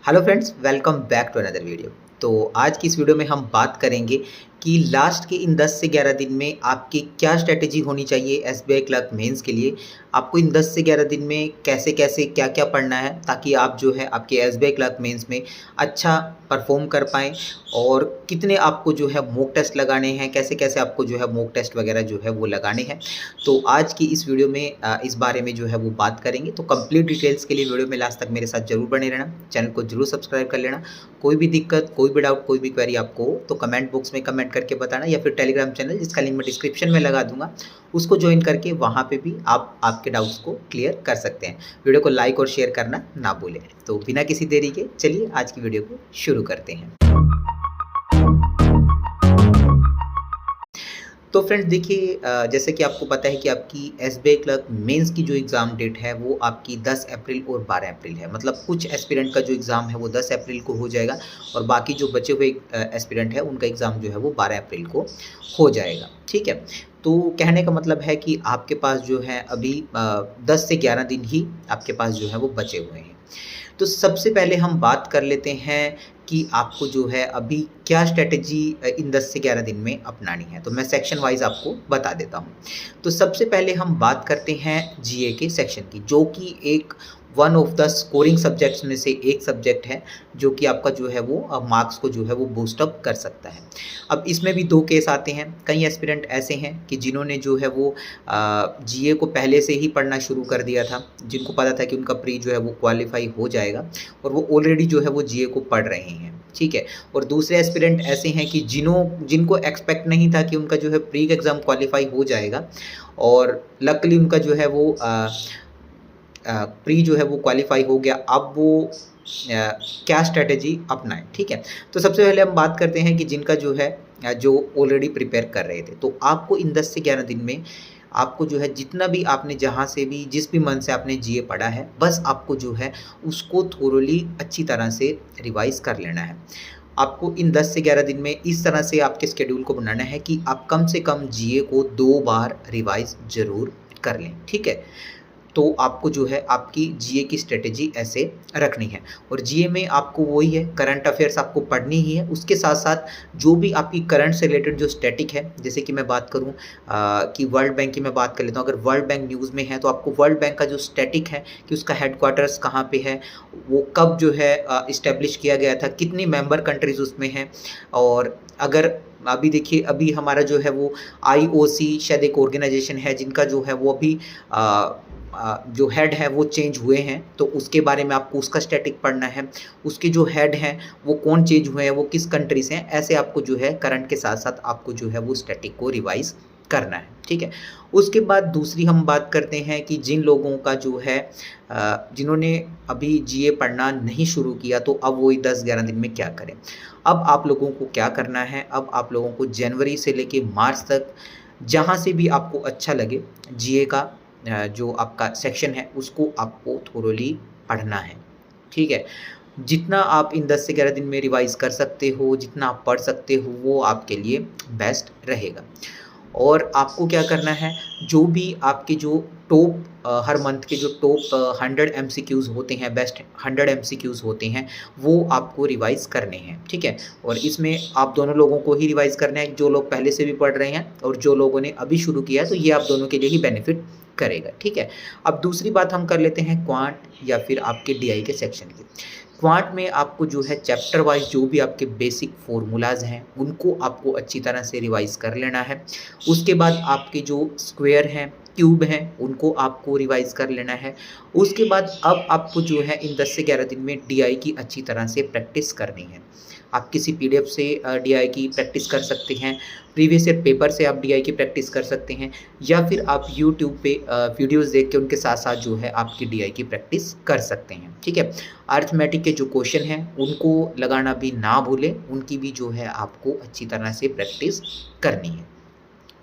Hello friends, welcome back to another video. तो आज की इस वीडियो में हम बात करेंगे कि लास्ट के इन 10 से 11 दिन में आपकी क्या स्ट्रैटेजी होनी चाहिए एसबीआई क्लर्क मेंस के लिए। आपको इन 10 से 11 दिन में कैसे-कैसे क्या-क्या पढ़ना है ताकि आप जो है आपके एसबीआई क्लर्क मेंस में अच्छा परफॉर्म कर पाएँ और कितने आपको जो है मॉक टेस्ट लगाने हैं, कैसे-कैसे आपको जो है मॉक टेस्ट वगैरह जो है वो लगाने हैं। तो आज की इस वीडियो में इस बारे में जो है वो बात करेंगे। तो कंप्लीट डिटेल्स के लिए वीडियो में लास्ट तक मेरे साथ ज़रूर बने रहना, चैनल को ज़रूर सब्सक्राइब कर लेना। कोई भी दिक्कत, कोई भी डाउट, कोई भी क्वेरी आपको हो तो कमेंट बॉक्स में कमेंट करके बताना या फिर टेलीग्राम चैनल जिसका लिंक मैं डिस्क्रिप्शन में लगा दूँगा, उसको जॉइन करके वहाँ पे भी आप आपके डाउट्स को क्लियर कर सकते हैं। वीडियो को लाइक और शेयर करना ना भूलें। तो बिना किसी देरी के चलिए आज की वीडियो को शुरू करते हैं। तो फ्रेंड्स देखिए, जैसे कि आपको पता है कि आपकी एसबीआई क्लर्क मेंस की जो एग्ज़ाम डेट है वो आपकी 10 अप्रैल और 12 अप्रैल है। मतलब कुछ एस्पिरेंट का जो एग्ज़ाम है वो 10 अप्रैल को हो जाएगा और बाकी जो बचे हुए एस्पिरेंट है उनका एग्ज़ाम जो है वो 12 अप्रैल को हो जाएगा। ठीक है? तो कहने का मतलब है कि आपके पास जो है अभी 10 से 11 दिन ही आपके पास जो है वो बचे हुए हैं। तो सबसे पहले हम बात कर लेते हैं कि आपको जो है अभी क्या स्ट्रैटेजी इन 10 से 11 दिन में अपनानी है। तो मैं सेक्शन वाइज़ आपको बता देता हूँ। तो सबसे पहले हम बात करते हैं जीए के सेक्शन की, जो कि एक one of the scoring subjects में से एक सब्जेक्ट है, जो कि आपका जो है वो मार्क्स को जो है वो बूस्ट अप कर सकता है। अब इसमें भी 2 केस आते हैं। कई एस्पिरेंट ऐसे हैं कि जिन्होंने जो है वो जीए को पहले से ही पढ़ना शुरू कर दिया था, जिनको पता था कि उनका प्री जो है वो क्वालिफ़ाई हो जाएगा और वो ऑलरेडी जो है वो जीए को पढ़ रहे हैं। ठीक है? और दूसरे एस्पिरेंट ऐसे हैं कि जिनको एक्सपेक्ट नहीं था कि उनका जो है प्री का एग्ज़ाम क्वालिफ़ाई हो जाएगा और लकीली उनका जो है वो प्री जो है वो क्वालिफ़ाई हो गया। अब वो क्या स्ट्रैटेजी अपनाएँ, ठीक है? तो सबसे पहले हम बात करते हैं कि जिनका जो है जो ऑलरेडी प्रिपेयर कर रहे थे। तो आपको इन 10 से 11 दिन में आपको जो है जितना भी आपने जहाँ से भी जिस भी मन से आपने जीए पढ़ा है, बस आपको जो है उसको थोरोली अच्छी तरह से रिवाइज़ कर लेना है। आपको इन 10 से 11 दिन में इस तरह से आपके शेड्यूल को बनाना है कि आप कम से कम जीए को 2 बार रिवाइज़ ज़रूर कर लें, ठीक है? तो आपको जो है आपकी जीए की स्ट्रैटेजी ऐसे रखनी है और जीए में आपको वही है, करंट अफेयर्स आपको पढ़नी ही है। उसके साथ-साथ जो भी आपकी करंट से रिलेटेड जो स्टैटिक है, जैसे कि मैं बात करूँ कि वर्ल्ड बैंक की मैं बात कर लेता हूँ। अगर वर्ल्ड बैंक न्यूज़ में है तो आपको वर्ल्ड बैंक का जो स्टैटिक है कि उसका हेडक्वार्टर्स कहाँ पे है, वो कब जो है इस्टैब्लिश किया गया था, कितनी मेंबर कंट्रीज़ उसमें हैं और अगर अभी देखिए अभी हमारा जो है वो आईओसी शायद एक ऑर्गेनाइज़ेशन है जिनका जो है वो अभी जो हेड है वो चेंज हुए हैं, तो उसके बारे में आपको उसका स्टैटिक पढ़ना है। उसके जो हेड हैं वो कौन चेंज हुए हैं, वो किस कंट्री से हैं, ऐसे आपको जो है करंट के साथ-साथ आपको जो है वो स्टैटिक को रिवाइज़ करना है, ठीक है? उसके बाद दूसरी हम बात करते हैं कि जिन लोगों का जो है जिन्होंने अभी जीए पढ़ना नहीं शुरू किया तो अब वही 10-11 दिन में क्या करें? अब आप लोगों को क्या करना है, अब आप लोगों को जनवरी से लेके मार्च तक जहाँ से भी आपको अच्छा लगे जीए का जो आपका सेक्शन है उसको आपको थोरोली पढ़ना है, ठीक है? जितना आप इन 10 से 11 दिन में रिवाइज़ कर सकते हो, जितना आप पढ़ सकते हो वो आपके लिए बेस्ट रहेगा। और आपको क्या करना है, जो भी आपके जो टॉप हर मंथ के जो टॉप 100 एमसीक्यूज़ होते हैं, बेस्ट 100 एमसीक्यूज़ होते हैं, वो आपको रिवाइज़ करने हैं, ठीक है? और इसमें आप दोनों लोगों को ही रिवाइज़ करना है, जो लोग पहले से भी पढ़ रहे हैं और जो लोगों ने अभी शुरू किया है, तो ये आप दोनों के लिए ही बेनिफिट करेगा, ठीक है? अब दूसरी बात हम कर लेते हैं क्वांट या फिर आपके डीआई के सेक्शन की। क्वांट में आपको जो है चैप्टर वाइज़ जो भी आपके बेसिक फ़ॉर्मूलाज़ हैं, उनको आपको अच्छी तरह से रिवाइज़ कर लेना है। उसके बाद आपके जो स्क्वायर हैं, क्यूब हैं, उनको आपको रिवाइज़ कर लेना है। उसके बाद अब आपको जो है इन 10 से 11 दिन में डीआई की अच्छी तरह से प्रैक्टिस करनी है। आप किसी पीडीएफ से डीआई की प्रैक्टिस कर सकते हैं, प्रीवियस ईयर पेपर से आप डीआई की प्रैक्टिस कर सकते हैं या फिर आप यूट्यूब पे वीडियोज़ देख के उनके साथ-साथ जो है आपकी डीआई की प्रैक्टिस कर सकते हैं, ठीक है? अरिथमेटिक के जो क्वेश्चन हैं, उनको लगाना भी ना भूलें, उनकी भी जो है आपको अच्छी तरह से प्रैक्टिस करनी है।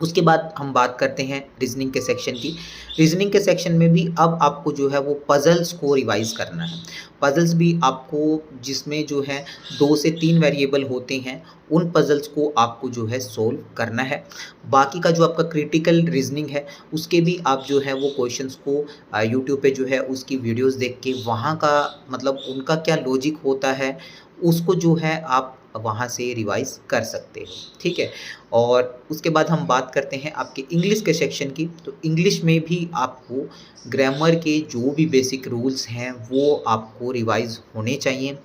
उसके बाद हम बात करते हैं रीज़निंग के सेक्शन की। रीज़निंग के सेक्शन में भी अब आपको जो है वो पज़ल्स को रिवाइज़ करना है। पज़ल्स भी आपको जिसमें जो है 2 से 3 वेरिएबल होते हैं, उन पज़ल्स को आपको जो है सोल्व करना है। बाकी का जो आपका क्रिटिकल रीज़निंग है, उसके भी आप जो है वो क्वेश्चंस को यूट्यूब पे जो है उसकी वीडियोज़ देख के वहाँ का मतलब उनका क्या लॉजिक होता है, उसको जो है आप वहाँ से रिवाइज़ कर सकते हो, ठीक है? और उसके बाद हम बात करते हैं आपके इंग्लिश के सेक्शन की। तो इंग्लिश में भी आपको ग्रामर के जो भी बेसिक रूल्स हैं वो आपको रिवाइज़ होने चाहिए।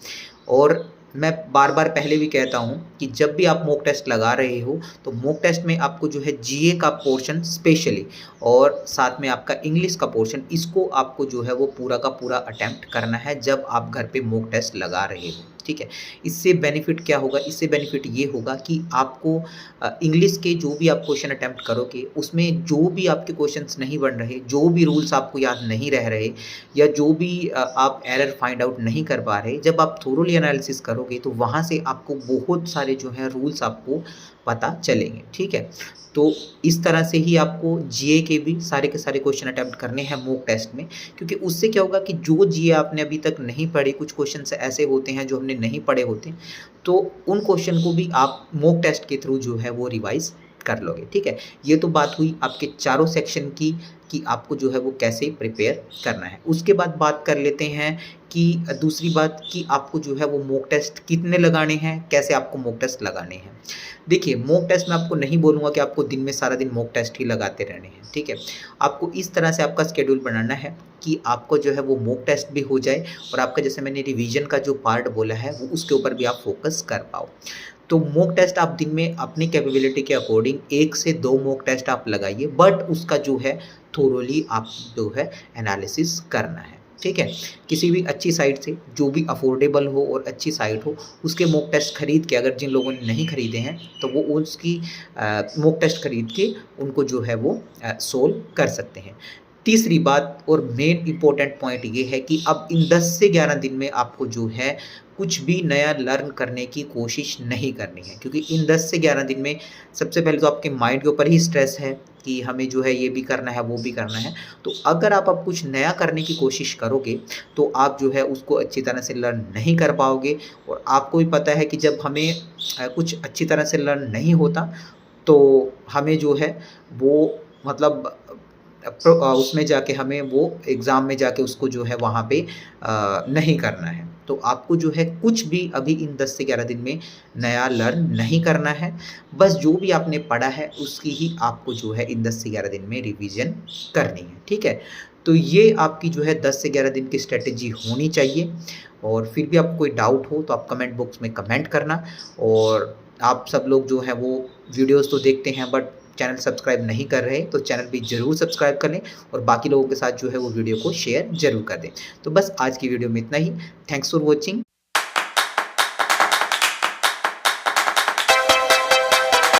और मैं बार-बार पहले भी कहता हूँ कि जब भी आप मॉक टेस्ट लगा रहे हो, तो मॉक टेस्ट में आपको जो है जीए का पोर्शन स्पेशली और साथ में आपका इंग्लिश का पोर्शन, इसको आपको जो है वो पूरा का पूरा अटेम्प्ट करना है जब आप घर पे मॉक टेस्ट लगा रहे हो, ठीक है? इससे बेनिफिट क्या होगा? इससे बेनिफिट ये होगा कि आपको इंग्लिश के जो भी आप क्वेश्चन अटेम्प्ट करोगे, उसमें जो भी आपके क्वेश्चंस नहीं बन रहे, जो भी रूल्स आपको याद नहीं रह रहे या जो भी आप एरर फाइंड आउट नहीं कर पा रहे, जब आप थोरोली एनालिसिस करोगे तो वहाँ से आपको बहुत सारे जो हैं रूल्स आपको पता चलेंगे, ठीक है? तो इस तरह से ही आपको जीए के भी सारे के सारे क्वेश्चन अटेम्प्ट करने हैं मॉक टेस्ट में, क्योंकि उससे क्या होगा कि जो जीए आपने अभी तक नहीं पढ़े, कुछ क्वेश्चंस ऐसे होते हैं जो हमने नहीं पढ़े होते, तो उन क्वेश्चन को भी आप मॉक टेस्ट के थ्रू जो है वो रिवाइज़ कर लोगे, ठीक है? ये तो बात हुई आपके चारों सेक्शन की कि आपको जो है वो कैसे प्रिपेयर करना है। उसके बाद बात कर लेते हैं कि दूसरी बात कि आपको जो है वो मॉक टेस्ट कितने लगाने हैं, कैसे आपको मॉक टेस्ट लगाने हैं। देखिए, मॉक टेस्ट मैं आपको नहीं बोलूँगा कि आपको दिन में सारा दिन मॉक टेस्ट ही लगाते रहने हैं, ठीक है? आपको इस तरह से आपका शेड्यूल बनाना है कि आपको जो है वो मॉक टेस्ट भी हो जाए और आपका जैसे मैंने रिवीजन का जो पार्ट बोला है, वो उसके ऊपर भी आप फोकस कर पाओ। तो मॉक टेस्ट आप दिन में अपनी कैपेबिलिटी के अकॉर्डिंग 1 से 2 मॉक टेस्ट आप लगाइए, बट उसका जो है थोरोली आप जो है एनालिसिस करना है, ठीक है? किसी भी अच्छी साइट से जो भी अफोर्डेबल हो और अच्छी साइट हो, उसके मॉक टेस्ट खरीद के, अगर जिन लोगों ने नहीं खरीदे हैं तो वो उसकी मॉक टेस्ट खरीद के उनको जो है वो सोल्व कर सकते हैं। तीसरी बात और मेन इम्पोर्टेंट पॉइंट ये है कि अब इन 10 से 11 दिन में आपको जो है कुछ भी नया लर्न करने की कोशिश नहीं करनी है, क्योंकि इन 10 से 11 दिन में सबसे पहले तो आपके माइंड के ऊपर ही स्ट्रेस है कि हमें जो है ये भी करना है, वो भी करना है। तो अगर आप अब कुछ नया करने की कोशिश करोगे, तो आप जो है उसको अच्छी तरह से लर्न नहीं कर पाओगे और आपको भी पता है कि जब हमें कुछ अच्छी तरह से लर्न नहीं होता, तो हमें जो है वो मतलब उसमें जाके हमें वो एग्ज़ाम में जाके उसको जो है वहाँ पे नहीं करना है। तो आपको जो है कुछ भी अभी इन 10 से 11 दिन में नया लर्न नहीं करना है। बस जो भी आपने पढ़ा है उसकी ही आपको जो है इन 10 से 11 दिन में रिवीजन करनी है, ठीक है? तो ये आपकी जो है 10 से 11 दिन की स्ट्रैटेजी होनी चाहिए और फिर भी आपको कोई डाउट हो तो आप कमेंट बॉक्स में कमेंट करना। और आप सब लोग जो है वो वीडियोज़ तो देखते हैं बट चैनल सब्सक्राइब नहीं कर रहे, तो चैनल भी ज़रूर सब्सक्राइब कर लें और बाकी लोगों के साथ जो है वो वीडियो को शेयर ज़रूर कर दें। तो बस आज की वीडियो में इतना ही। Thanks for watching.